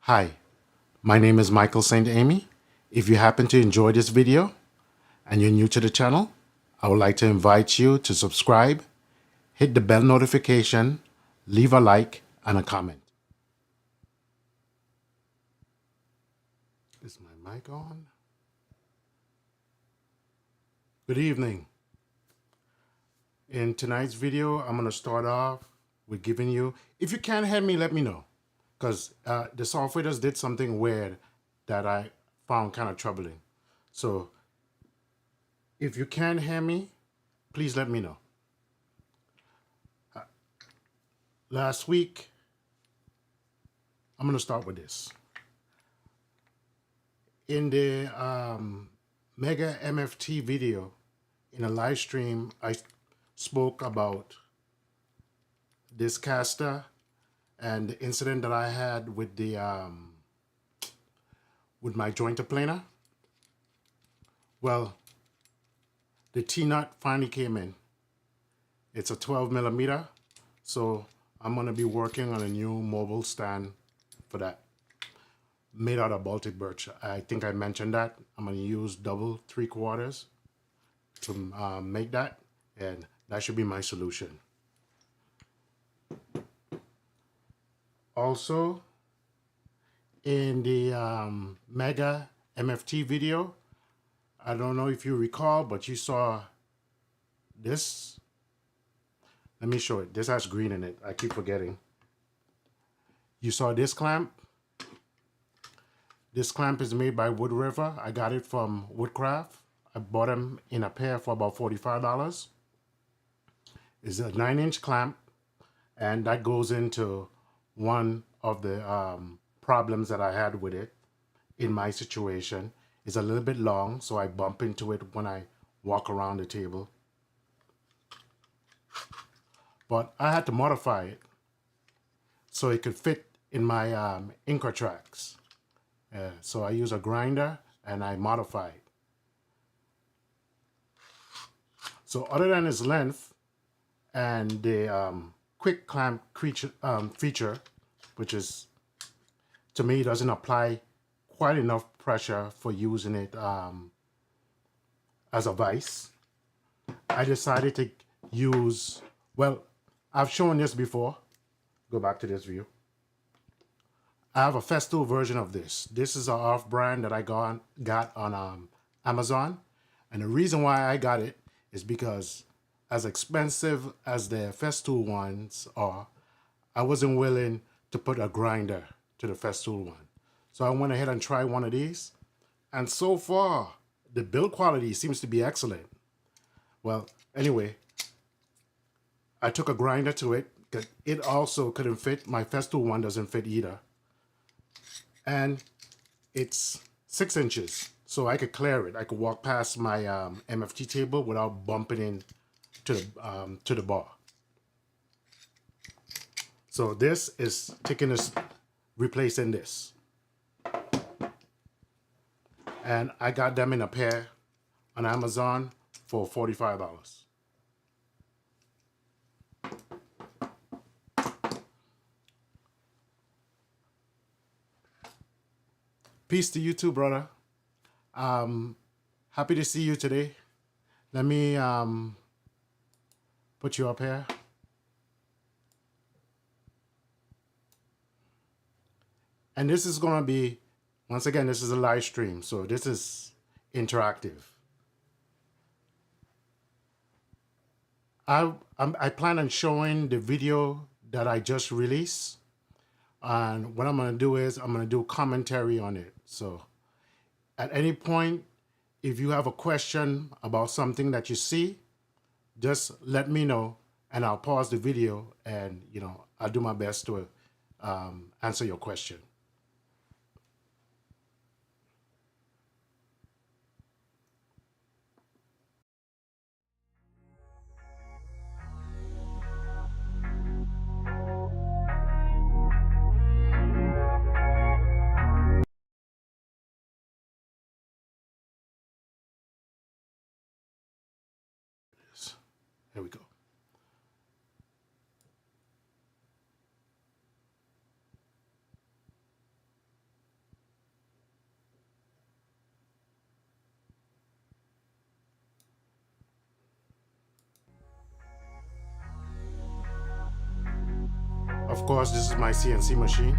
Hi, my name is Michael St. Amy. If you happen to enjoy this video and you're new to the channel, I would like to invite you to subscribe, hit the bell notification, leave a like and a comment. Is my mic on? Good evening. In tonight's video, I'm going to start off with giving you, if you can't hear me, let me know. Because the software just did something weird that I found kind of troubling. So if you can't hear me, please let me know. Last week, I'm going to start with this. In the Mega MFT video, in a live stream, I spoke about this caster and the incident that I had with the with my jointer planer. Well, the T-nut finally came in. It's a 12 millimeter, so I'm going to be working on a new mobile stand for that, made out of Baltic birch. I think I mentioned that. I'm going to use double 3/4 to make that, and that should be my solution. Also, in the Mega MFT video, I don't know if you recall, but you saw this. Let me show it. This has green in it. I keep forgetting. You saw this clamp. This clamp is made by Wood River. I got it from Woodcraft. I bought them in a pair for about $45. It's a 9-inch clamp, and that goes into one of the problems that I had with it in my situation. It's a little bit long, so I bump into it when I walk around the table. But I had to modify it so it could fit in my Inca tracks. So I use a grinder and I modify it. So other than its length and the quick clamp feature, which is, to me, doesn't apply quite enough pressure for using it as a vise, I decided to use, well, I've shown this before. Go back to this view. I have a Festool version of this. This is an off-brand that I got on Amazon. And the reason why I got it is because as expensive as the Festool ones are, I wasn't willing to put a grinder to the Festool one. So I went ahead and tried one of these. And so far, the build quality seems to be excellent. Well, anyway, I took a grinder to it because it also couldn't fit. My Festool one doesn't fit either. And it's 6 inches, so I could clear it. I could walk past my MFT table without bumping in to the bar. So this is taking this, replacing this. And I got them in a pair on Amazon for $45. Peace to you too, brother. Happy to see you today. Let me put you up here. And this is going to be, once again, this is a live stream, so this is interactive. I plan on showing the video that I just released. And what I'm going to do is I'm going to do commentary on it. So at any point, if you have a question about something that you see, just let me know and I'll pause the video and, I'll do my best to answer your question. Here we go. Of course, this is my CNC machine.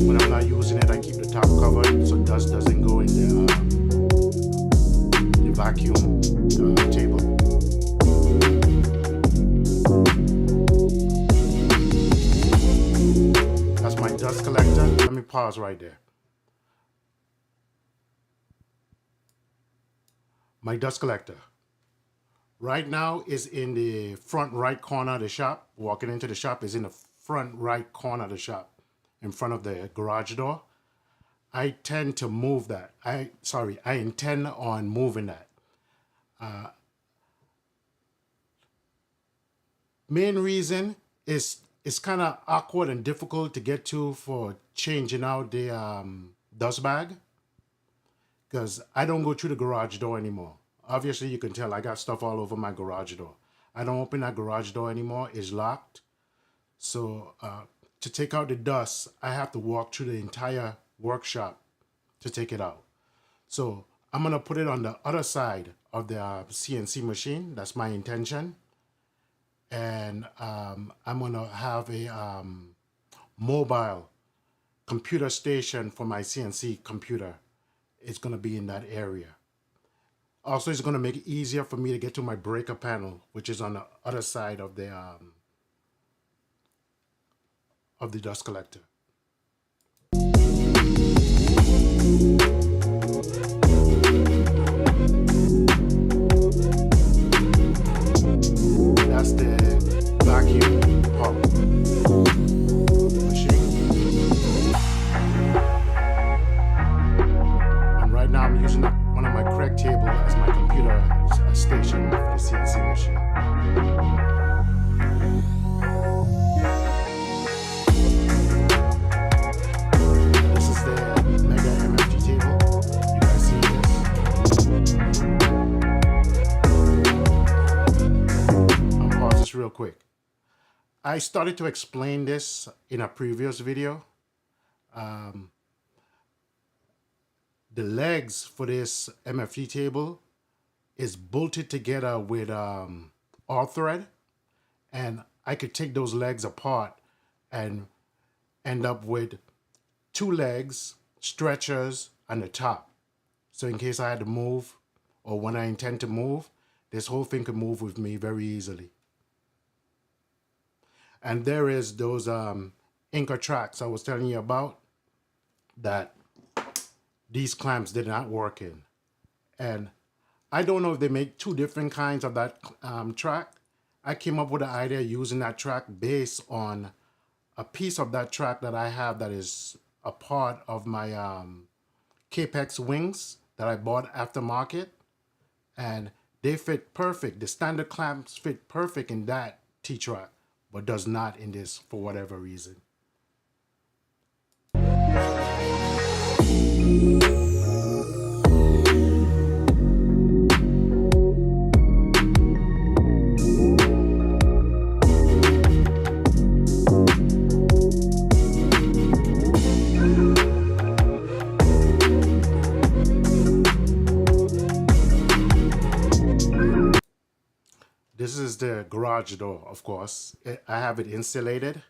When I'm not using it, I keep the top covered so dust doesn't go in the vacuum table. That's my dust collector. Let me pause right there. My dust collector right now is in the front right corner of the shop. Walking into the shop is in the front right corner of the shop in front of the garage door. I tend to move that. I intend on moving that. Main reason is it's kind of awkward and difficult to get to for changing out the dust bag, because I don't go through the garage door anymore. Obviously, you can tell I got stuff all over my garage door. I don't open that garage door anymore. It's locked. So to take out the dust, I have to walk through the entire workshop to take it out. So I'm going to put it on the other side of the CNC machine. That's my intention. And I'm going to have a mobile computer station for my CNC computer. It's going to be in that area. Also, it's going to make it easier for me to get to my breaker panel, which is on the other side of the dust collector. That's the vacuum pump machine. And right now I'm using one of my Craig table as my computer station for the CNC machine. This is the Mega MFT table. You guys see this? I'll pause this real quick. I started to explain this in a previous video. The legs for this MFT table is bolted together with all thread, and I could take those legs apart and end up with 2 legs, stretchers, and the top. So in case I had to move, or when I intend to move, this whole thing could move with me very easily. And there is those anchor tracks I was telling you about that these clamps did not work in. And I don't know if they make 2 different kinds of that track. I came up with the idea of using that track based on a piece of that track that I have that is a part of my Capex wings that I bought aftermarket. And they fit perfect. The standard clamps fit perfect in that T-track, but does not in this for whatever reason. This is the garage door, of course. I have it insulated.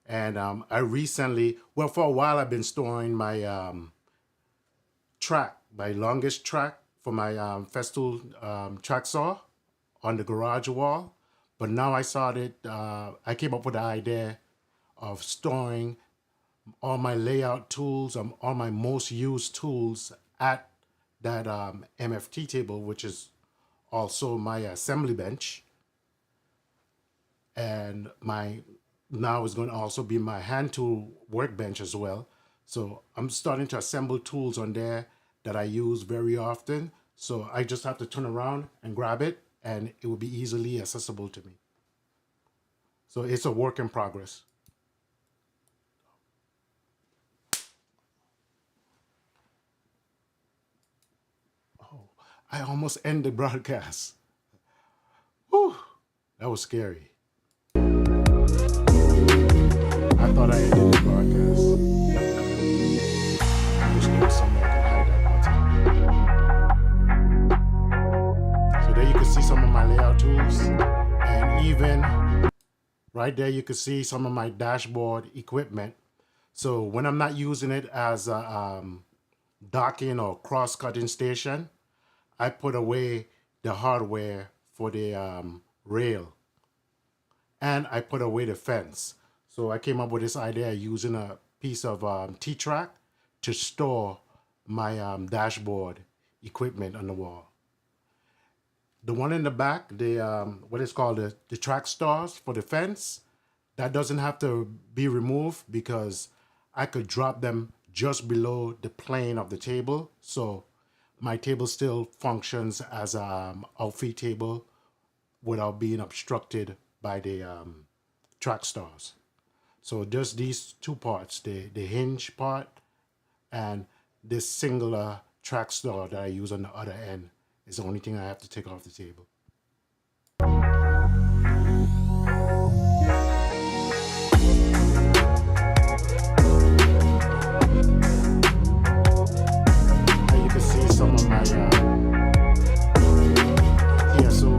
And I recently, well, for a while I've been storing my track, my longest track for my Festool track saw on the garage wall. But now I came up with the idea of storing all my layout tools, all my most used tools at that MFT table, which is also my assembly bench. And now is going to also be my hand tool workbench as well. So I'm starting to assemble tools on there that I use very often. So I just have to turn around and grab it, and it will be easily accessible to me. So it's a work in progress. Oh, I almost ended the broadcast. Whew, that was scary. I thought I ended the broadcast. I wish there was somewhere I could hide that button. right there you can see some of my dashboard equipment. So when I'm not using it as a docking or cross-cutting station, I put away the hardware for the rail, and I put away the fence. So I came up with this idea of using a piece of T-track to store my dashboard equipment on the wall. The one in the back, the what is called the track stars for the fence, that doesn't have to be removed because I could drop them just below the plane of the table. So my table still functions as a outfeed table without being obstructed by the track stars. So just these two parts, the hinge part and this singular track star that I use on the other end, is the only thing I have to take off the table. And you can see some of my TSO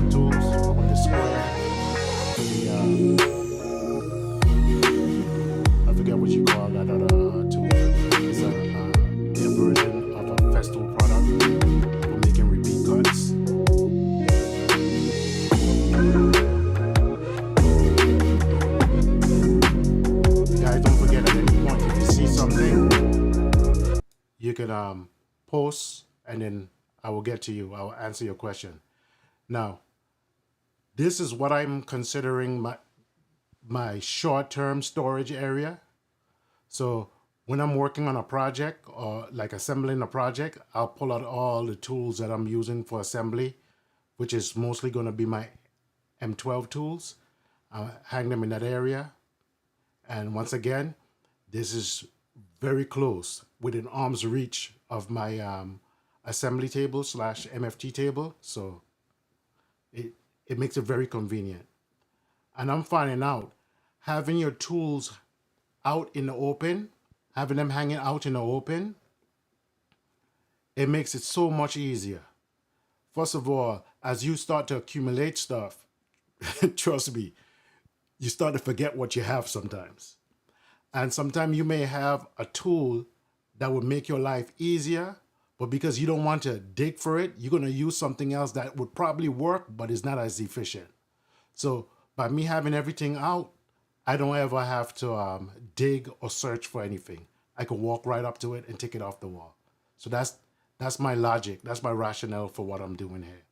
tools on the square. I forget what you call that other tool. It's a version of a Festool product for making repeat cuts. Guys, don't forget at any point if you see something, you can post, and then I will get to you. I will answer your question. Now, this is what I'm considering my short-term storage area. So when I'm working on a project or like assembling a project, I'll pull out all the tools that I'm using for assembly, which is mostly going to be my M12 tools. I'll hang them in that area. And once again, this is very close, within arm's reach of my assembly table / MFT table. So it makes it very convenient. And I'm finding out having your tools out in the open, having them hanging out in the open, it makes it so much easier. First of all, as you start to accumulate stuff, trust me, you start to forget what you have sometimes. And sometimes you may have a tool that would make your life easier, but because you don't want to dig for it, you're going to use something else that would probably work, but is not as efficient. So by me having everything out, I don't ever have to dig or search for anything. I can walk right up to it and take it off the wall. So that's my logic. That's my rationale for what I'm doing here.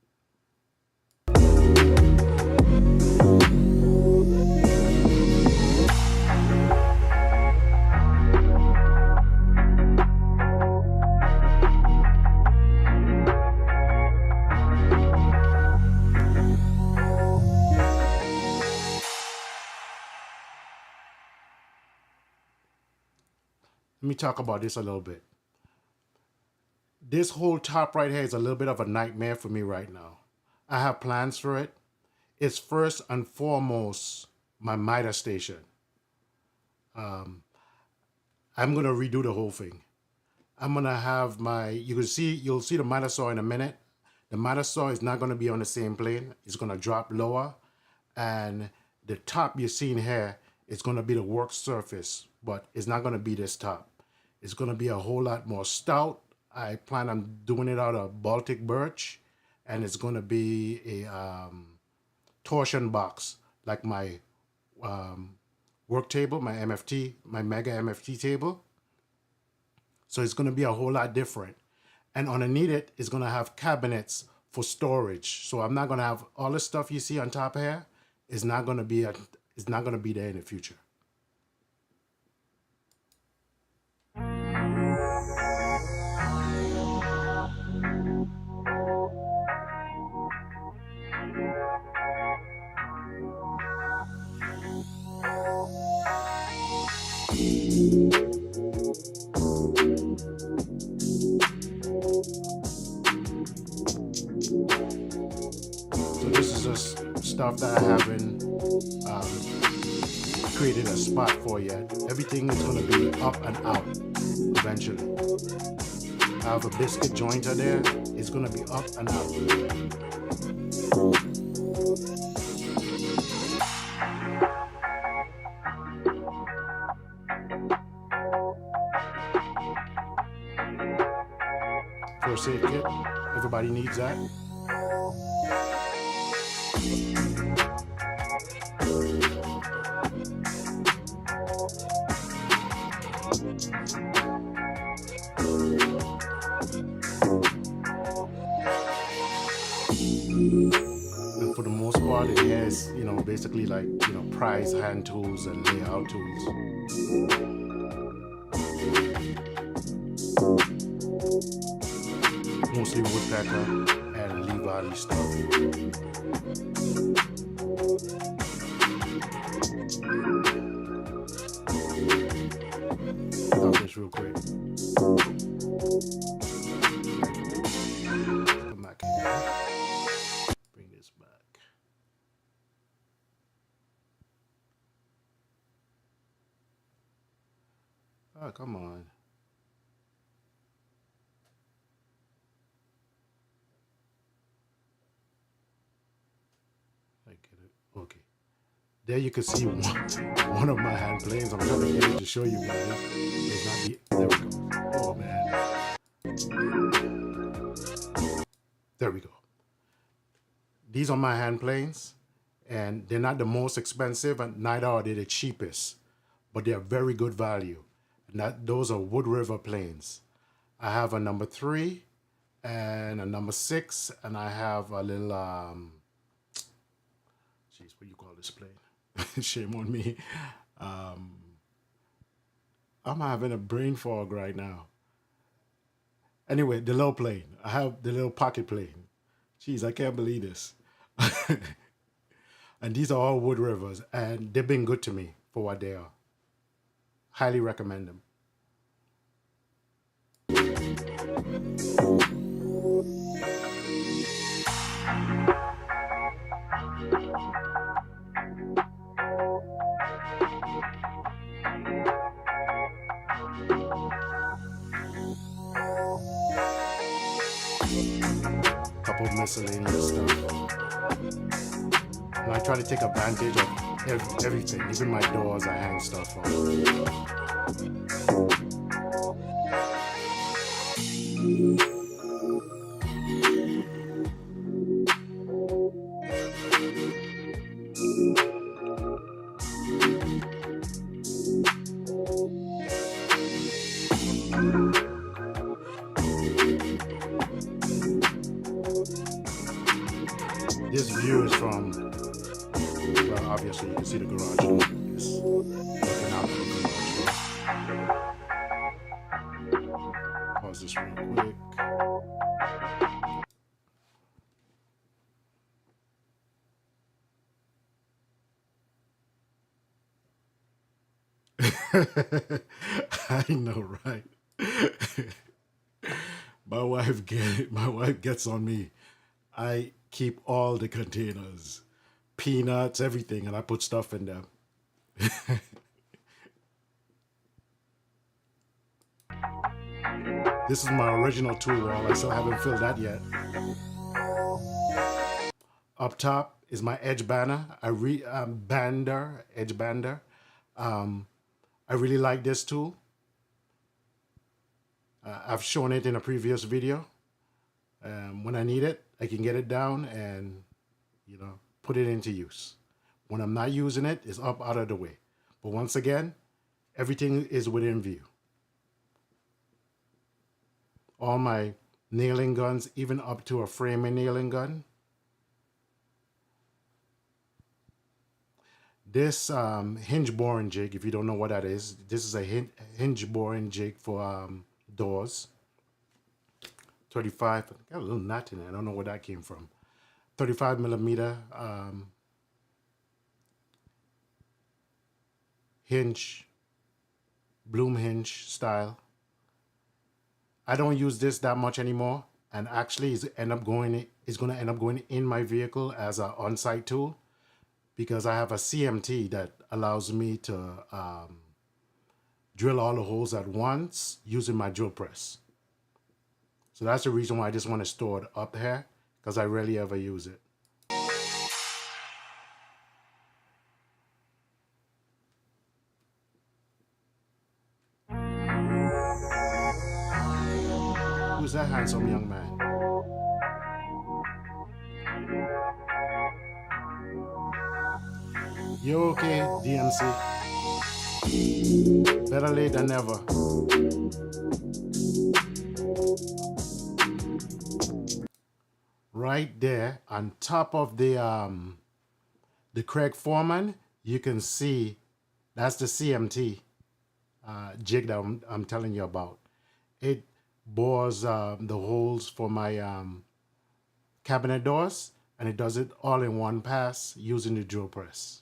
Let me talk about this a little bit. This whole top right here is a little bit of a nightmare for me right now. I have plans for it. It's first and foremost my miter station. I'm going to redo the whole thing. I'm going to have you'll see the miter saw in a minute. The miter saw is not going to be on the same plane. It's going to drop lower. And the top you're seeing here is going to be the work surface, but it's not going to be this top. It's going to be a whole lot more stout. I plan on doing it out of Baltic birch, and it's going to be a torsion box like my work table, my MFT, my Mega MFT table. So it's going to be a whole lot different. And underneath it is going to have cabinets for storage. So I'm not going to have all the stuff you see on top here. It's not going to be there in the future. So this is just stuff that I haven't created a spot for yet. Everything is going to be up and out eventually. I have a biscuit jointer there. It's going to be up and out. First aid kit. Everybody needs that. And for the most part, it has, you know, basically like, you know, prize hand tools and layout tools. Mostly woodpecker and Lee Valley stuff. Stop this real quick. Come back here. Bring this back. Oh, come on. I get it. Okay. There you can see one of my hand planes. I'm trying to get it to show you guys. It's not the, there we go. Oh man. There we go. These are my hand planes, and they're not the most expensive, and neither are they the cheapest, but they're very good value. And those are Wood River planes. I have a number 3 and a number 6, and I have a little jeez, what do you call this plane? Shame on me. I'm having a brain fog right now. Anyway, the little plane. I have the little pocket plane. Jeez, I can't believe this. And these are all Wood Rivers, and they've been good to me for what they are. Highly recommend them. Couple miscellaneous stuff. And I try to take advantage of everything. Even my doors, I hang stuff on. This view is from, well, obviously you can see the garage door. It's looking out of the garage door. Pause this real quick. I know, right? My wife gets on me. I keep all the containers, peanuts, everything, and I put stuff in them. This is my original tool wall. I still haven't filled that yet. Up top is my edge banner. Edge bander. I really like this tool. I've shown it in a previous video. When I need it, I can get it down and, you know, put it into use. When I'm not using it, it's up out of the way. But once again, everything is within view. All my nailing guns, even up to a framing nailing gun. This hinge boring jig, if you don't know what that is, this is a hinge boring jig for doors. 35, got a little knot in it. I don't know where that came from. 35 millimeter hinge, bloom hinge style. I don't use this that much anymore, and actually it's going to end up going in my vehicle as an on-site tool, because I have a CMT that allows me to drill all the holes at once using my drill press. So that's the reason why I just want to store it up here, because I rarely ever use it. Who's Who's that handsome young man? You okay, DMC? Better late than never. Right there on top of the Craig Foreman, you can see that's the CMT jig that I'm telling you about. It bores the holes for my cabinet doors, and it does it all in one pass using the drill press.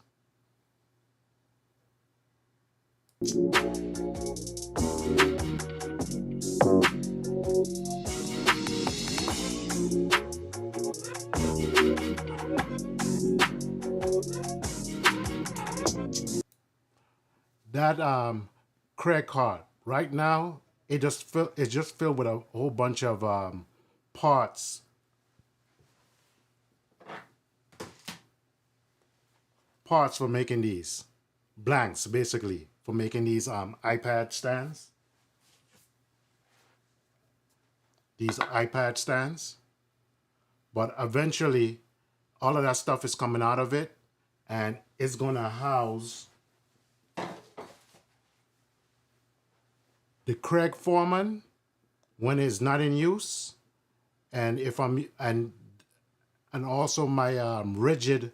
That Craig card right now, it's just filled with a whole bunch of parts for making these blanks, basically, for making these iPad stands. These iPad stands. But eventually, all of that stuff is coming out of it, and it's gonna house the Craig Foreman when it's not in use, and and also my rigid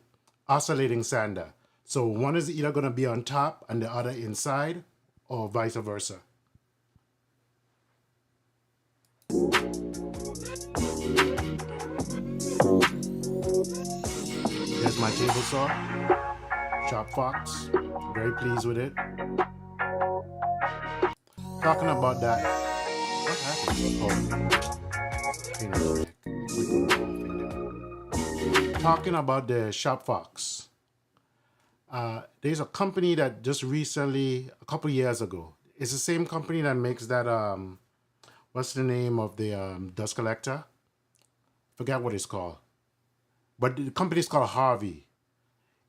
oscillating sander. So one is either going to be on top and the other inside, or vice versa. There's my table saw, Sharp Fox. Very pleased with it. Talking about that, what happened? Talking about the Sharp Fox. There's a company that just recently, a couple years ago, it's the same company that makes that, what's the name of the dust collector? Forget what it's called. But the company is called Harvey.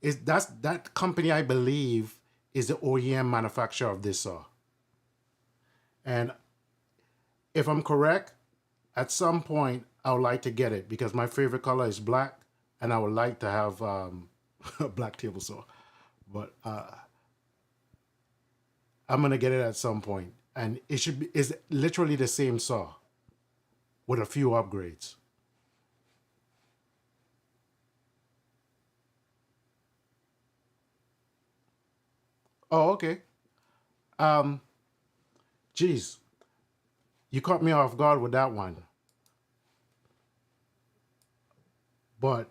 That company, I believe, is the OEM manufacturer of this saw. And if I'm correct, at some point, I would like to get it because my favorite color is black, and I would like to have a black table saw. But I'm going to get it at some point. And it's literally the same saw with a few upgrades. Oh, okay. Geez, you caught me off guard with that one. But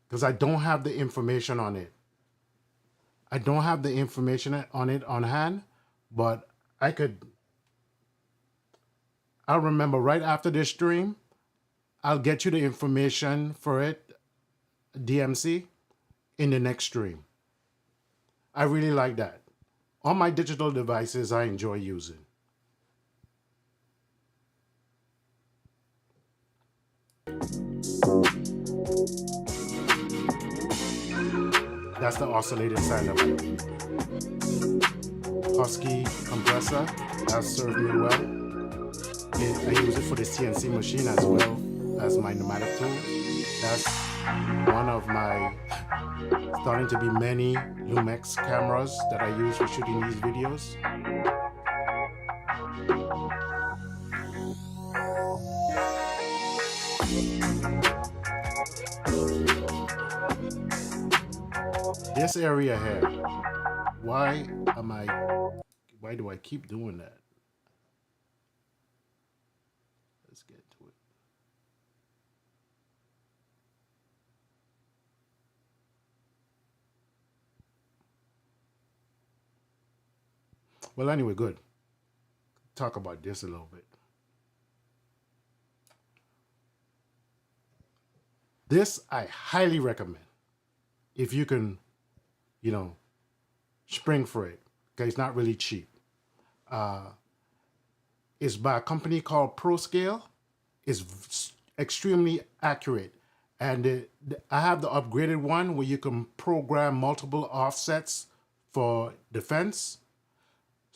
because I don't have the information on it. I don't have the information on it on hand, but I'll remember right after this stream, I'll get you the information for it, DMC, in the next stream. I really like that. On my digital devices, I enjoy using. That's the oscillating sander. Husky compressor. That served me well. I use it for the CNC machine as well as my pneumatic tool. That's one of my starting to be many Lumex cameras that I use for shooting these videos. This area here, why do I keep doing that? Let's get to it. Well, anyway, good. Talk about this a little bit. This I highly recommend if you can, spring for it, because it's not really cheap. It's by a company called ProScale. It's extremely accurate. And I have the upgraded one where you can program multiple offsets for defense.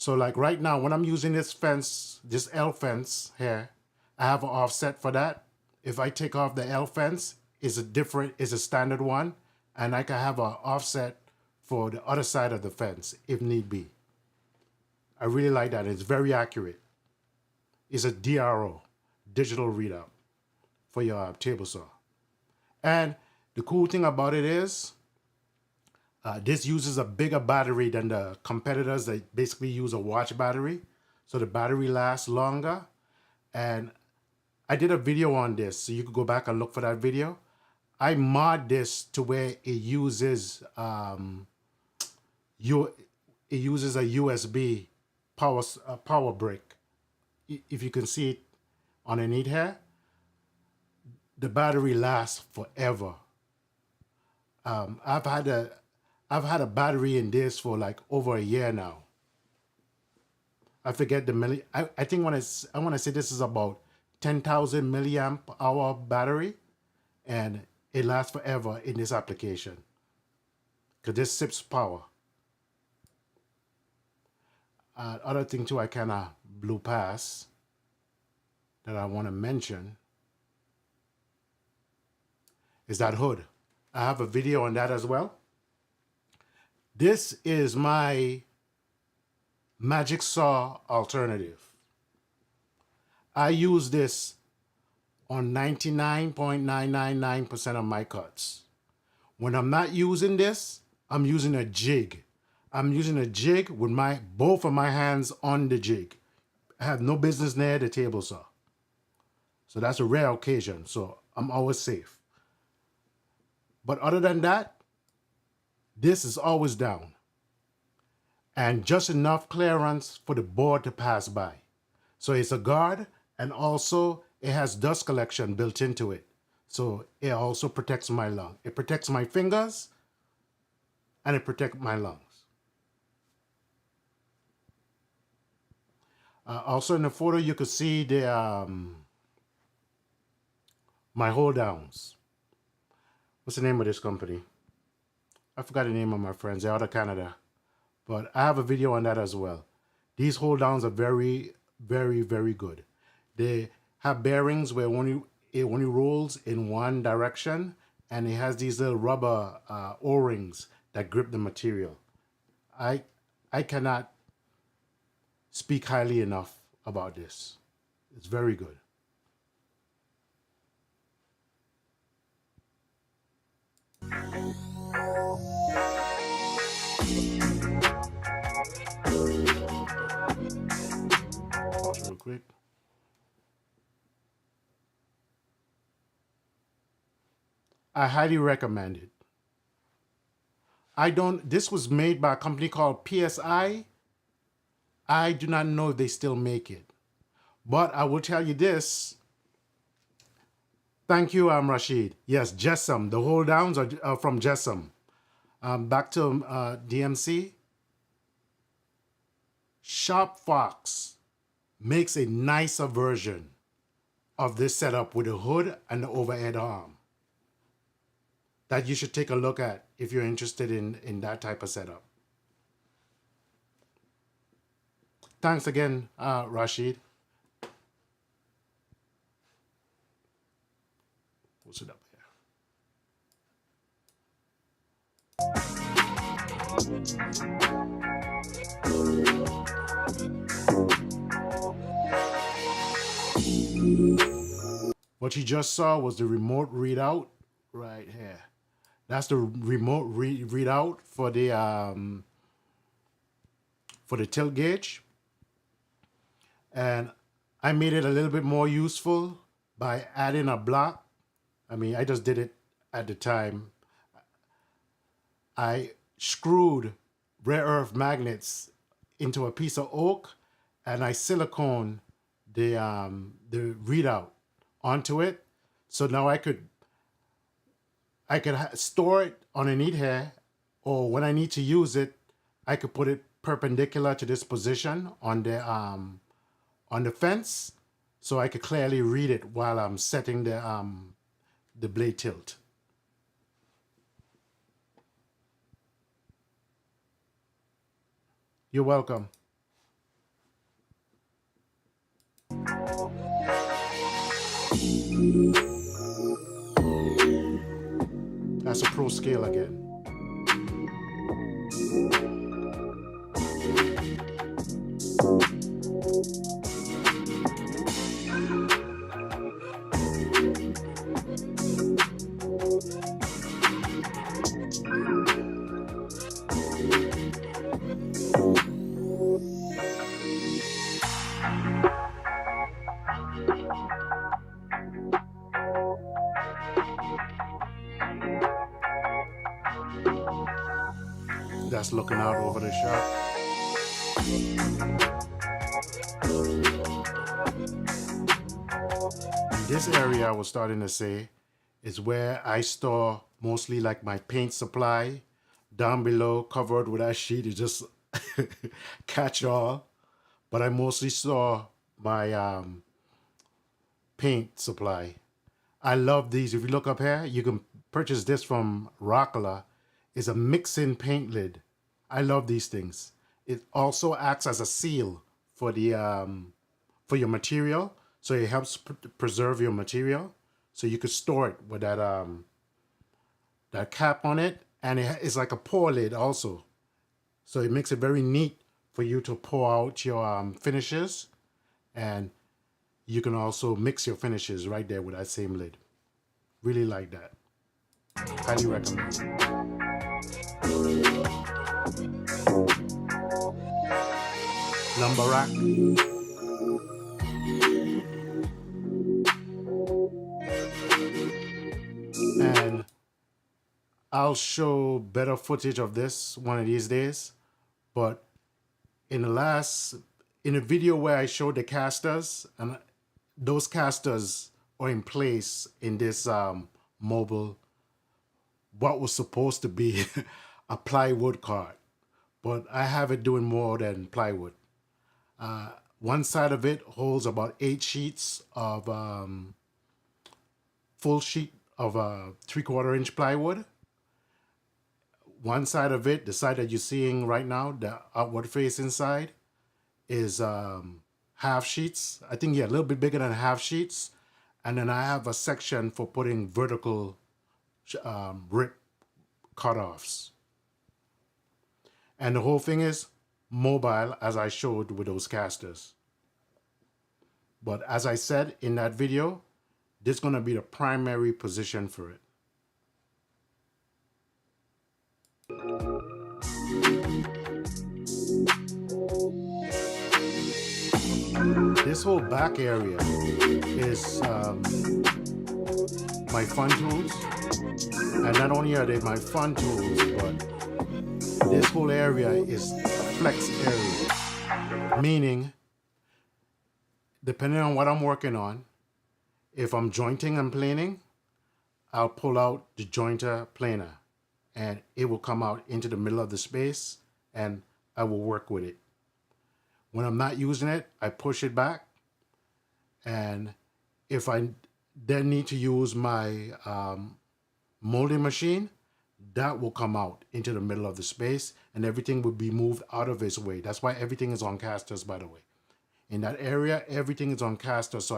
So like right now, when I'm using this fence, this L fence here, I have an offset for that. If I take off the L fence, is a standard one, and I can have an offset for the other side of the fence if need be. I really like that. It's very accurate. It's a DRO, digital readout, for your table saw. And the cool thing about it is, this uses a bigger battery than the competitors that basically use a watch battery. So the battery lasts longer. And I did a video on this, so you could go back and look for that video. I mod this to where it uses it uses a USB power brick. If you can see it underneath here, the battery lasts forever. I've had a battery in this for like over a year now. I forget the milli. I think I want to say this is about 10,000 milliamp hour battery, and it lasts forever in this application because this sips power. Other thing too, I kind of blew past that I want to mention is that hood. I have a video on that as well. This is my magic saw alternative. I use this on 99.999% of my cuts. When I'm not using this, I'm using a jig. I'm using a jig with both of my hands on the jig. I have no business near the table saw. So that's a rare occasion, so I'm always safe. But other than that, this is always down. And just enough clearance for the board to pass by. So it's a guard, and also it has dust collection built into it. So it also protects my lung. It protects my fingers, and it protects my lungs. Also in the photo, you could see my hold downs. What's the name of this company? I forgot the name of my friends. They're out of Canada. But I have a video on that as well. These hold downs are very, very, very good. They have bearings where it only rolls in one direction, and it has these little rubber O-rings that grip the material. I cannot speak highly enough about this. It's very good. Real quick. I highly recommend it. This was made by a company called PSI. I do not know if they still make it. But I will tell you this. Thank you, Rashid. Yes, Jessam. The hold downs are from Jessam. Back to DMC. Sharp Fox makes a nicer version of this setup with the hood and the overhead arm that you should take a look at if you're interested in that type of setup. Thanks again, Rashid. We'll sit up here. What you just saw was the remote readout right here. That's the remote readout for the tilt gauge. And I made it a little bit more useful by adding a block. I mean, I just did it at the time. I screwed rare earth magnets into a piece of oak, and I silicone the readout onto it. So now I could store it underneath here, or when I need to use it, I could put it perpendicular to this position on the fence, so I could clearly read it while I'm setting the blade tilt. You're welcome. That's a pro scale again. That's looking out over the shop. And this area I was starting to say is where I store mostly like my paint supply. Down below, covered with that sheet, is just catch all. But I mostly store my paint supply. I love these. If you look up here, you can purchase this from Rockler. It's a mix-in paint lid. I love these things. It also acts as a seal for the for your material, so it helps preserve your material. So you could store it with that cap on it, and it's like a pour lid also. So it makes it very neat for you to pour out your finishes, and you can also mix your finishes right there with that same lid. Really like that. Highly recommend. Lumber rack. And I'll show better footage of this one of these days. But in the video where I showed the casters, and those casters are in place in this mobile, what was supposed to be a plywood cart, but I have it doing more than plywood. One side of it holds about 8 sheets of full sheet of 3/4 inch plywood. One side of it, the side that you're seeing right now, the outward facing side, is half sheets. I think, yeah, a little bit bigger than half sheets. And then I have a section for putting vertical rip cutoffs. And the whole thing is mobile, as I showed with those casters. But as I said in that video, this is going to be the primary position for it. This whole back area is my fun tools. And not only are they my fun tools, but this whole area is a flex area. Meaning, depending on what I'm working on, if I'm jointing and planing, I'll pull out the jointer planer and it will come out into the middle of the space and I will work with it. When I'm not using it, I push it back. And if I then need to use my molding machine, that will come out into the middle of the space and everything will be moved out of its way. That's why everything is on casters, by the way. In that area, everything is on casters, so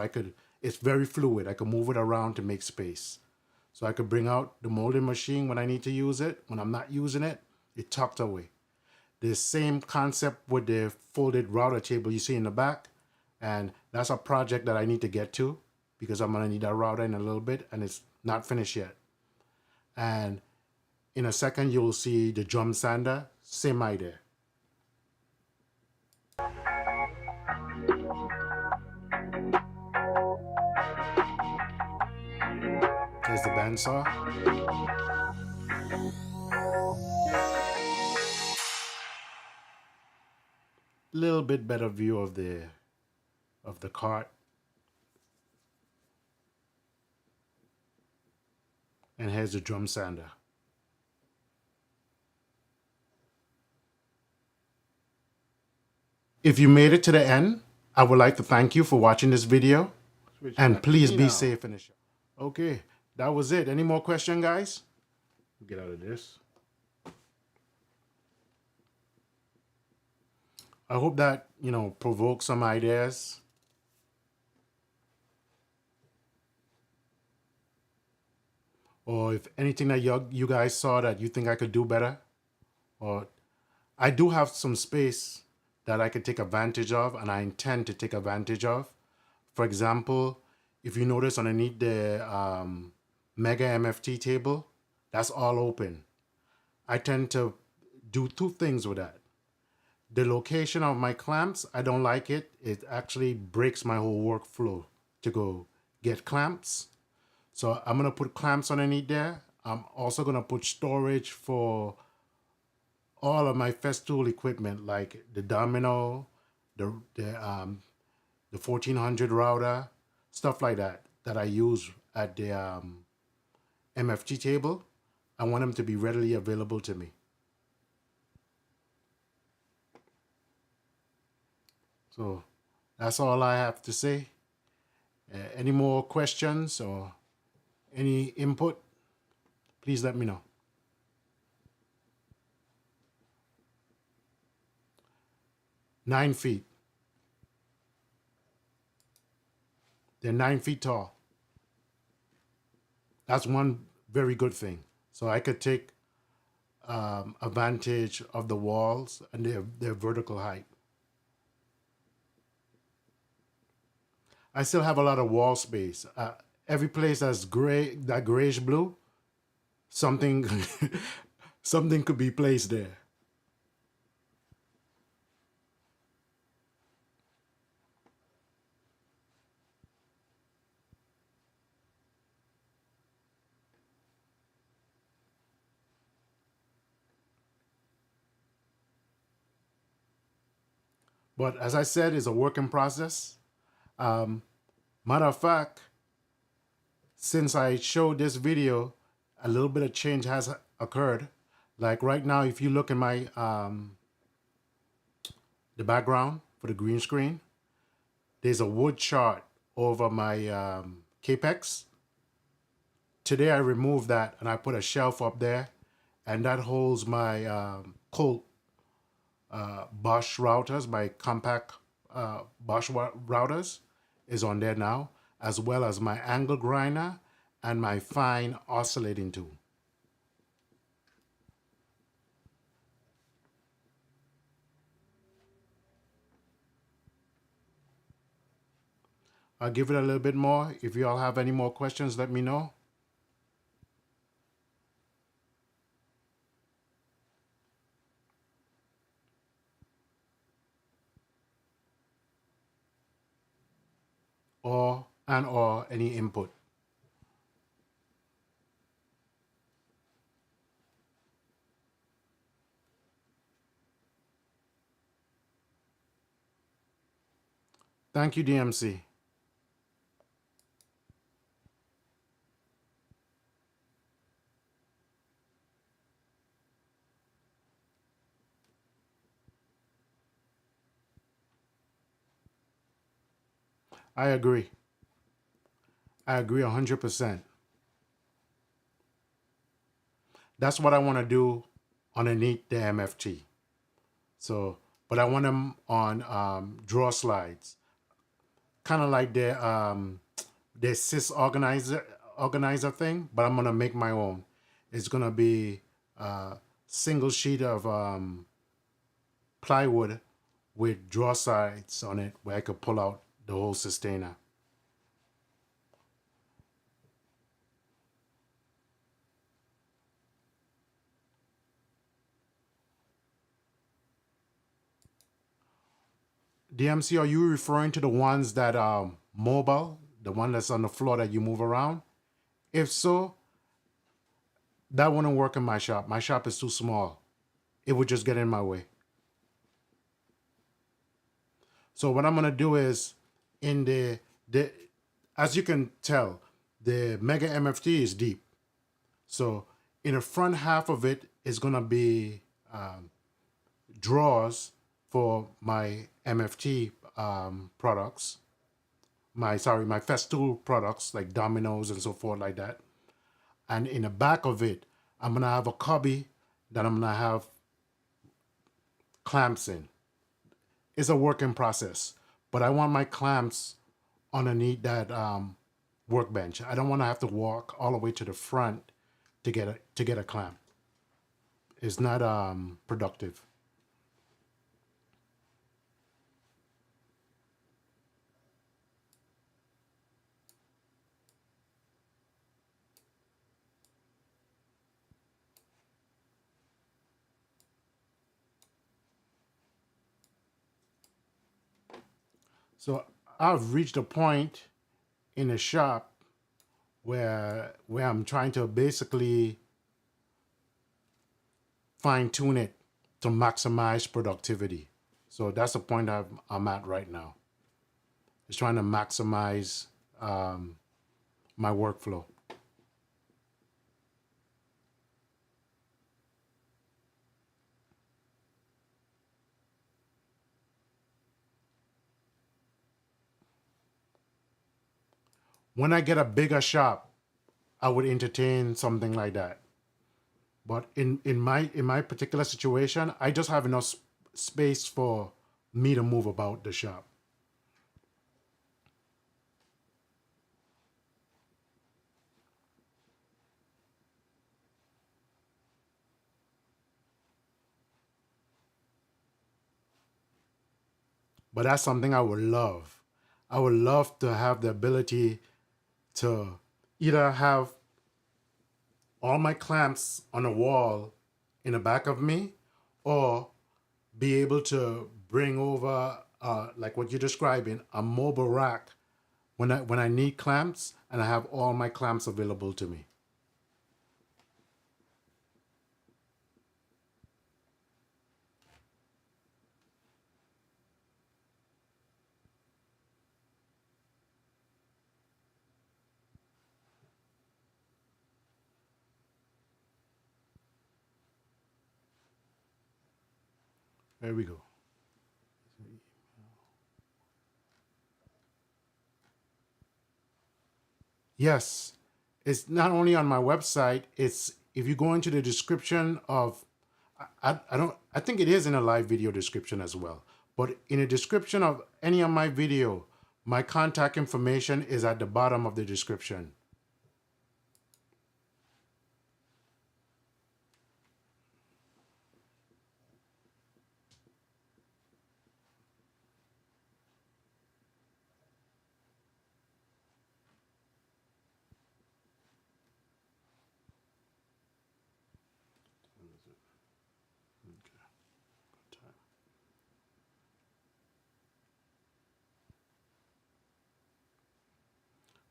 it's very fluid. I can move it around to make space. So I could bring out the molding machine when I need to use it. When I'm not using it, it's tucked away. The same concept with the folded router table you see in the back. And that's a project that I need to get to because I'm gonna need that router in a little bit and it's not finished yet. And in a second, you'll see the drum sander, same idea. There's the bandsaw. Little bit better view of the cart. And here's the drum sander. If you made it to the end, I would like to thank you for watching this video. And please be safe in the show. Okay, that was it. Any more questions, guys? Get out of this. I hope that, provokes some ideas. or if anything that you guys saw that you think I could do better, or I do have some space that I could take advantage of and I intend to take advantage of. For example, if you notice underneath the Mega MFT table, that's all open. I tend to do two things with that. The location of my clamps, I don't like it. It actually breaks my whole workflow to go get clamps. So I'm gonna put clamps underneath there. I'm also gonna put storage for all of my Festool equipment, like the domino, the 1400 router, stuff like that that I use at the MFT table. I want them to be readily available to me. So that's all I have to say. Any more questions or any input, please let me know. 9 feet. They're 9 feet tall. That's one very good thing. So I could take advantage of the walls and their vertical height. I still have a lot of wall space. Every place that's gray, that grayish blue, something something could be placed there. But as I said, it's a work in process. Matter of fact, since I showed this video, a little bit of change has occurred. Like right now, if you look in my the background for the green screen, there's a wood chart over my Capex. Today I removed that and I put a shelf up there, and that holds my Colt Bosch routers, my compact Bosch routers is on there now, as well as my angle grinder and my fine oscillating tool. I'll give it a little bit more. If you all have any more questions, let me know. Or any input. Thank you, DMC. I agree. I agree 100%. That's what I want to do underneath the MFT. So, but I want them on draw slides, kind of like the sys organizer thing. But I'm gonna make my own. It's gonna be a single sheet of plywood with draw sides on it, where I could pull out the whole sustainer. DMC, are you referring to the ones that are mobile, the one that's on the floor that you move around? If so, that wouldn't work in my shop. My shop is too small. It would just get in my way. So what I'm gonna do is, in the as you can tell, the Mega MFT is deep. So in the front half of it is gonna be drawers for my MFT products. My Festool products like dominoes and so forth like that. And in the back of it, I'm gonna have a cubby that I'm gonna have clamps in. It's a work in process, but I want my clamps underneath that workbench. I don't want to have to walk all the way to the front to get a clamp. It's not productive. So I've reached a point in the shop where I'm trying to basically fine tune it to maximize productivity. So that's the point I'm at right now. It's trying to maximize my workflow. When I get a bigger shop, I would entertain something like that. But in my particular situation, I just have enough space for me to move about the shop. But that's something I would love. I would love to have the ability to either have all my clamps on a wall in the back of me, or be able to bring over, like what you're describing, a mobile rack when I need clamps, and I have all my clamps available to me. There we go. Yes, it's not only on my website. It's if you go into the description of, I don't, I think it is in a live video description as well. But in a description of any of my video, my contact information is at the bottom of the description.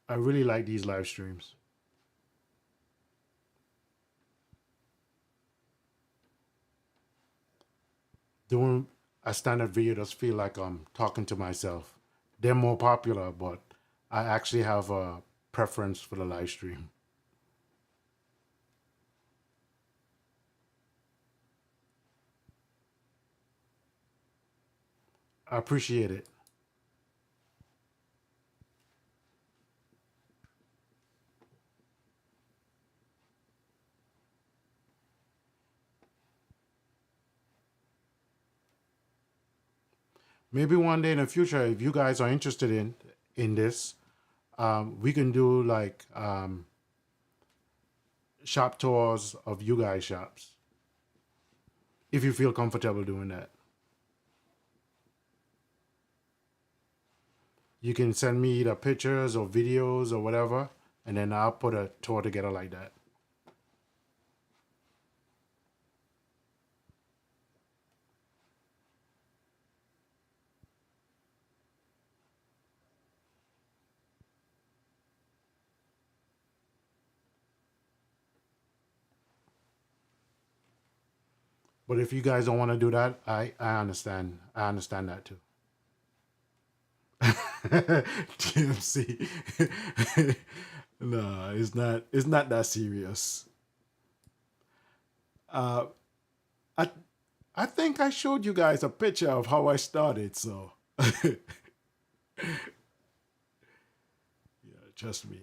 I really like these live streams. Doing a standard video does feel like I'm talking to myself. They're more popular, but I actually have a preference for the live stream. I appreciate it. Maybe one day in the future, if you guys are interested in this, we can do like shop tours of you guys' shops if you feel comfortable doing that. You can send me either pictures or videos or whatever, and then I'll put a tour together like that. But if you guys don't want to do that, I understand. I understand that too. TMC. No, it's not. It's not that serious. Uh, I I think I showed you guys a picture of how I started. So, yeah, trust me.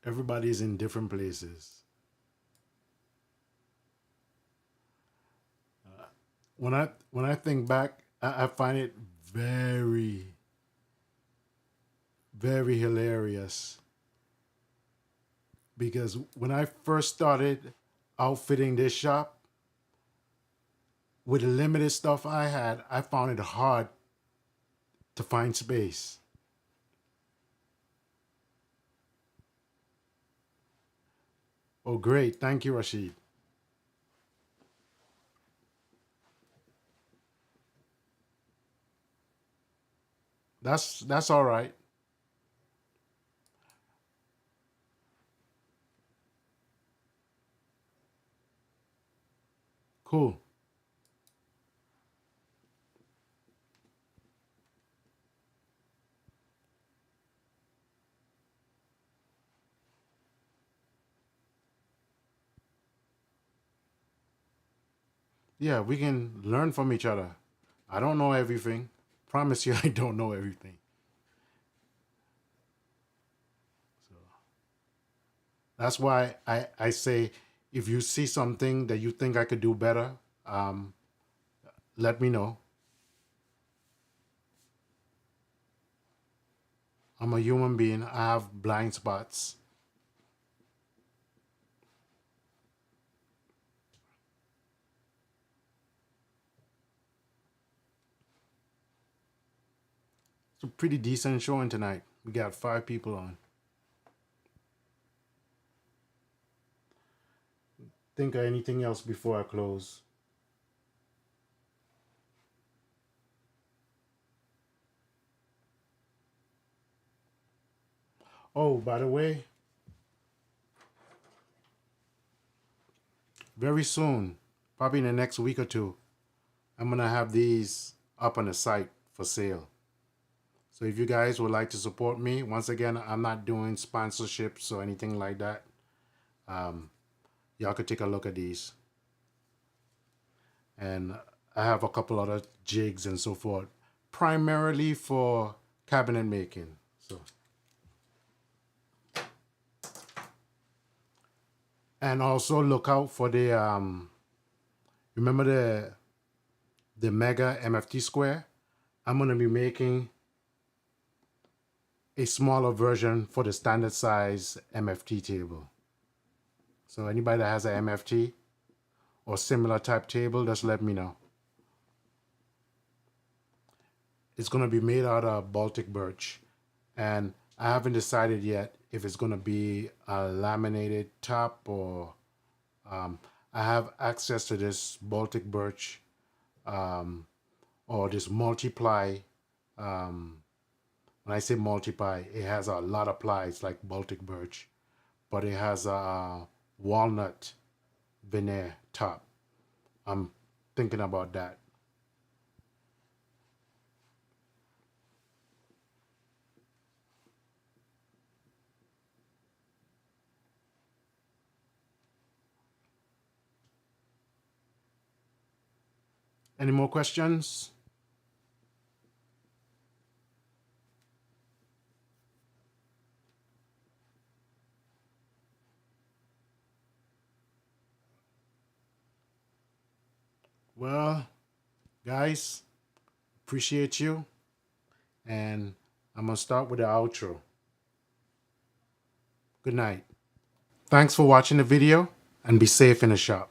Everybody's in different places. When I think back I find it very, very hilarious because when I first started outfitting this shop, with the limited stuff I had, I found it hard to find space. Oh, great. Thank you, Rashid. That's all right. Cool. Yeah, we can learn from each other. I don't know everything. Promise you, I don't know everything. So that's why I say if you see something that you think I could do better, um, let me know. I'm a human being. I have blind spots. It's a pretty decent showing tonight. We got 5 people on. Think of anything else before I close? Oh, by the way, very soon, probably in the next week or two, I'm gonna have these up on the site for sale. So if you guys would like to support me, once again, I'm not doing sponsorships or anything like that. Um, y'all could take a look at these. And I have a couple other jigs and so forth, primarily for cabinet making. So, and also look out for the remember the Mega MFT square. I'm gonna be making a smaller version for the standard size MFT table. So anybody that has an MFT or similar type table, just let me know. It's gonna be made out of Baltic birch, and I haven't decided yet if it's gonna be a laminated top or I have access to this Baltic birch or this multiply. Um, when I say multiply, it has a lot of plies like Baltic birch, but it has a walnut veneer top. I'm thinking about that. Any more questions? Well, guys, appreciate you. And I'm going to start with the outro. Good night. Thanks for watching the video and be safe in the shop.